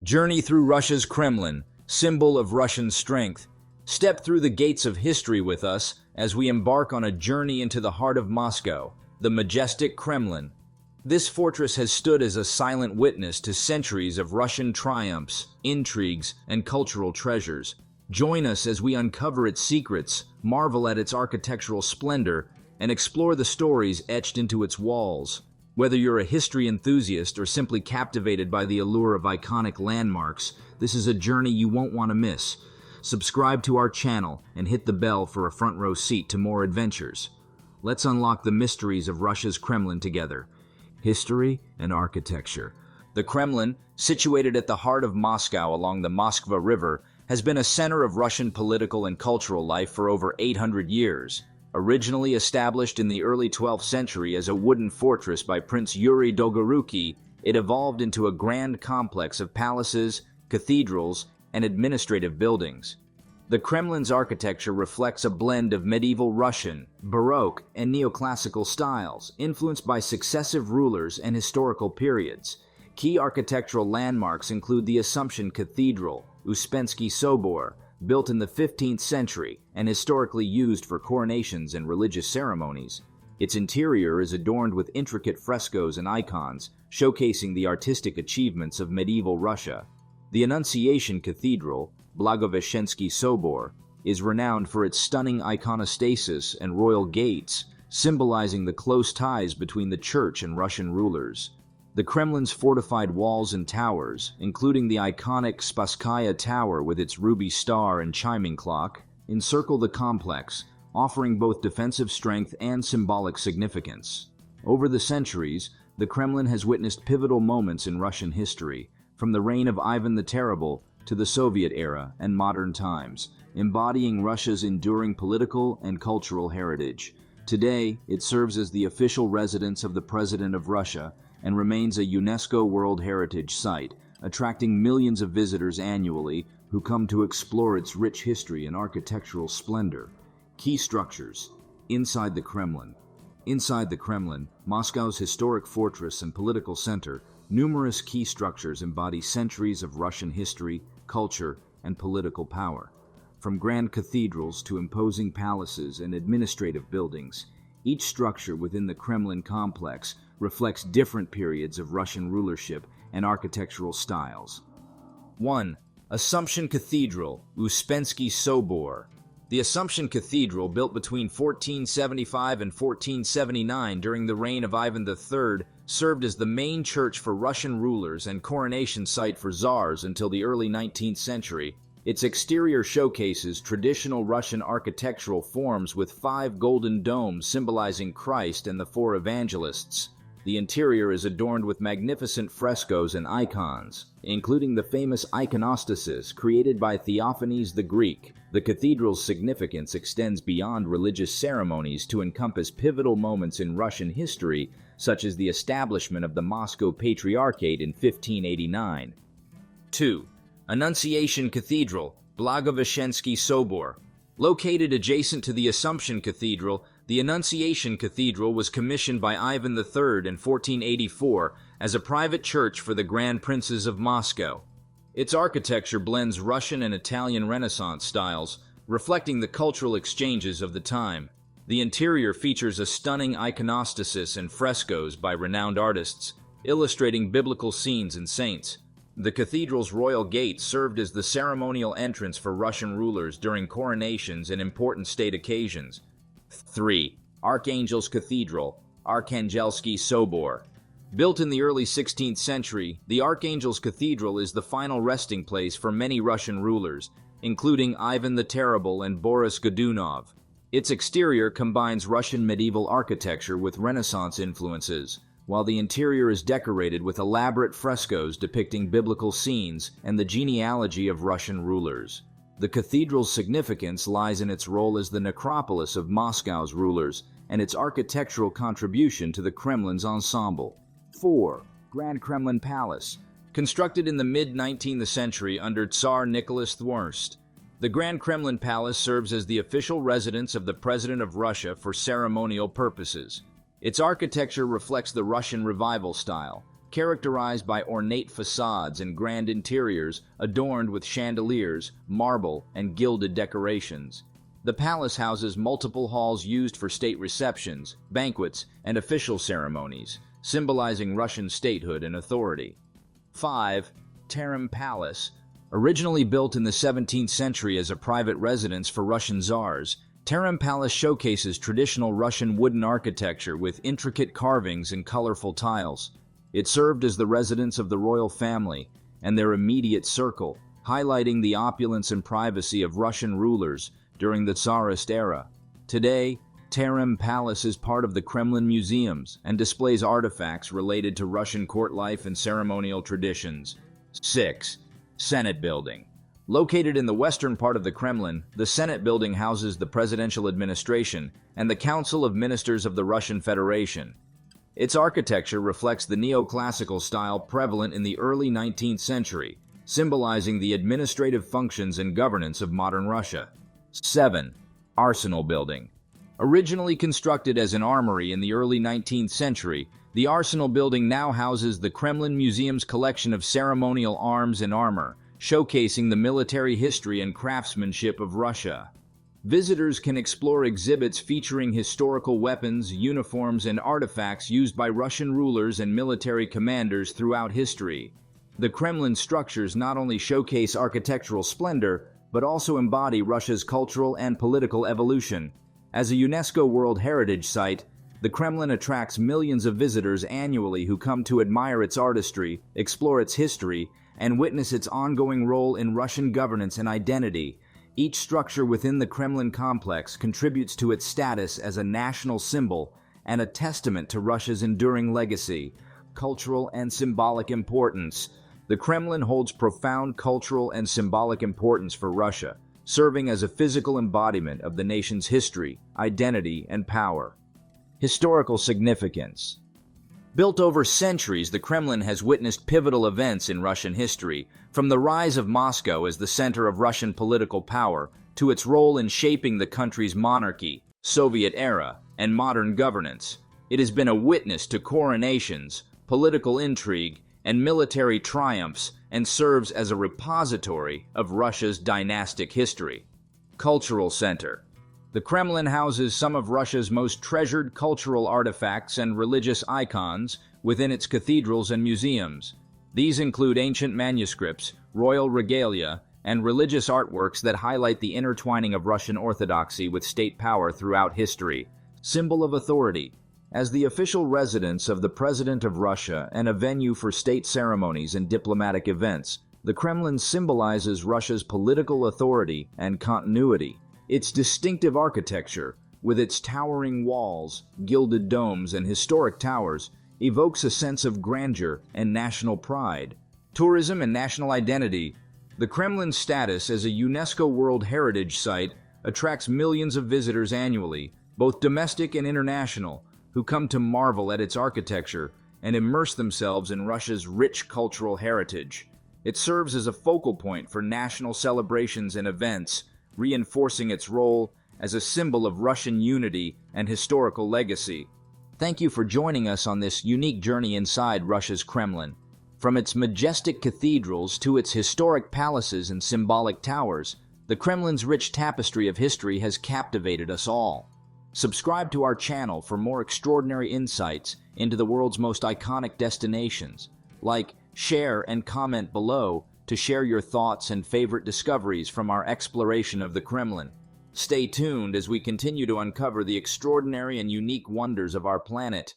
Journey through Russia's Kremlin, symbol of Russian strength. Step through the gates of history with us as we embark on a journey into the heart of Moscow, the majestic Kremlin. This fortress has stood as a silent witness to centuries of Russian triumphs, intrigues, and cultural treasures. Join us as we uncover its secrets, marvel at its architectural splendor, and explore the stories etched into its walls. Whether you're a history enthusiast or simply captivated by the allure of iconic landmarks, this is a journey you won't want to miss. Subscribe to our channel and hit the bell for a front row seat to more adventures. Let's unlock the mysteries of Russia's Kremlin together. History and architecture. The Kremlin, situated at the heart of Moscow along the Moskva River, has been a center of Russian political and cultural life for over 800 years. Originally established in the early 12th century as a wooden fortress by Prince Yuri Dolgoruki, it evolved into a grand complex of palaces, cathedrals, and administrative buildings. The Kremlin's architecture reflects a blend of medieval Russian, Baroque, and neoclassical styles, influenced by successive rulers and historical periods. Key architectural landmarks include the Assumption Cathedral, Uspensky Sobor, built in the 15th century and historically used for coronations and religious ceremonies. Its interior is adorned with intricate frescoes and icons, showcasing the artistic achievements of medieval Russia. The Annunciation Cathedral, Blagoveshchensky Sobor, is renowned for its stunning iconostasis and royal gates, symbolizing the close ties between the church and Russian rulers. The Kremlin's fortified walls and towers, including the iconic Spasskaya Tower with its ruby star and chiming clock, encircle the complex, offering both defensive strength and symbolic significance. Over the centuries, the Kremlin has witnessed pivotal moments in Russian history, from the reign of Ivan the Terrible to the Soviet era and modern times, embodying Russia's enduring political and cultural heritage. Today, it serves as the official residence of the President of Russia and remains a UNESCO World Heritage Site, attracting millions of visitors annually who come to explore its rich history and architectural splendor. Key structures. Inside the Kremlin. Inside the Kremlin, Moscow's historic fortress and political center, numerous key structures embody centuries of Russian history, culture, and political power. From grand cathedrals to imposing palaces and administrative buildings, each structure within the Kremlin complex reflects different periods of Russian rulership and architectural styles. 1. Assumption Cathedral, Uspensky Sobor. The Assumption Cathedral, built between 1475 and 1479 during the reign of Ivan III, served as the main church for Russian rulers and coronation site for czars until the early 19th century. Its exterior showcases traditional Russian architectural forms with 5 golden domes symbolizing Christ and the 4 evangelists. The interior is adorned with magnificent frescoes and icons, including the famous iconostasis created by Theophanes the Greek. The cathedral's significance extends beyond religious ceremonies to encompass pivotal moments in Russian history, such as the establishment of the Moscow Patriarchate in 1589. 2. Annunciation Cathedral, Blagoveshchensky Sobor. Located adjacent to the Assumption Cathedral, the Annunciation Cathedral was commissioned by Ivan III in 1484 as a private church for the Grand Princes of Moscow. Its architecture blends Russian and Italian Renaissance styles, reflecting the cultural exchanges of the time. The interior features a stunning iconostasis and frescoes by renowned artists, illustrating biblical scenes and saints. The cathedral's royal gate served as the ceremonial entrance for Russian rulers during coronations and important state occasions. 3. Archangel's Cathedral, Arkhangelsky Sobor. Built in the early 16th century, the Archangel's Cathedral is the final resting place for many Russian rulers, including Ivan the Terrible and Boris Godunov. Its exterior combines Russian medieval architecture with Renaissance influences, while the interior is decorated with elaborate frescoes depicting biblical scenes and the genealogy of Russian rulers. The cathedral's significance lies in its role as the necropolis of Moscow's rulers and its architectural contribution to the Kremlin's ensemble. 4. Grand Kremlin Palace. Constructed in the mid-19th century under Tsar Nicholas I, the Grand Kremlin Palace serves as the official residence of the President of Russia for ceremonial purposes. Its architecture reflects the Russian Revival style, characterized by ornate facades and grand interiors adorned with chandeliers, marble, and gilded decorations. The palace houses multiple halls used for state receptions, banquets, and official ceremonies, symbolizing Russian statehood and authority. 5. Terem Palace. Originally built in the 17th century as a private residence for Russian czars, Terem Palace showcases traditional Russian wooden architecture with intricate carvings and colorful tiles. It served as the residence of the royal family and their immediate circle, highlighting the opulence and privacy of Russian rulers during the Tsarist era. Today, Terem Palace is part of the Kremlin museums and displays artifacts related to Russian court life and ceremonial traditions. 6. Senate Building. Located in the western part of the Kremlin, the Senate Building houses the presidential administration and the Council of Ministers of the Russian Federation. Its architecture reflects the neoclassical style prevalent in the early 19th century, symbolizing the administrative functions and governance of modern Russia. 7. Arsenal Building. Originally constructed as an armory in the early 19th century, the Arsenal Building now houses the Kremlin Museum's collection of ceremonial arms and armor, showcasing the military history and craftsmanship of Russia. Visitors can explore exhibits featuring historical weapons, uniforms, and artifacts used by Russian rulers and military commanders throughout history. The Kremlin structures not only showcase architectural splendor, but also embody Russia's cultural and political evolution. As a UNESCO World Heritage Site, the Kremlin attracts millions of visitors annually who come to admire its artistry, explore its history, and witness its ongoing role in Russian governance and identity. Each structure within the Kremlin complex contributes to its status as a national symbol and a testament to Russia's enduring legacy, cultural and symbolic importance. The Kremlin holds profound cultural and symbolic importance for Russia, serving as a physical embodiment of the nation's history, identity, and power. Historical significance. Built over centuries, the Kremlin has witnessed pivotal events in Russian history, from the rise of Moscow as the center of Russian political power to its role in shaping the country's monarchy, Soviet era, and modern governance. It has been a witness to coronations, political intrigue, and military triumphs, and serves as a repository of Russia's dynastic history. Cultural center. The Kremlin houses some of Russia's most treasured cultural artifacts and religious icons within its cathedrals and museums. These include ancient manuscripts, royal regalia, and religious artworks that highlight the intertwining of Russian orthodoxy with state power throughout history. Symbol of authority. As the official residence of the President of Russia and a venue for state ceremonies and diplomatic events, the Kremlin symbolizes Russia's political authority and continuity. Its distinctive architecture, with its towering walls, gilded domes, and historic towers, evokes a sense of grandeur and national pride. Tourism and national identity. The Kremlin's status as a UNESCO World Heritage Site attracts millions of visitors annually, both domestic and international, who come to marvel at its architecture and immerse themselves in Russia's rich cultural heritage. It serves as a focal point for national celebrations and events, reinforcing its role as a symbol of Russian unity and historical legacy. Thank you for joining us on this unique journey inside Russia's Kremlin. From its majestic cathedrals to its historic palaces and symbolic towers, the Kremlin's rich tapestry of history has captivated us all. Subscribe to our channel for more extraordinary insights into the world's most iconic destinations. Like, share, and comment below to share your thoughts and favorite discoveries from our exploration of the Kremlin. Stay tuned as we continue to uncover the extraordinary and unique wonders of our planet.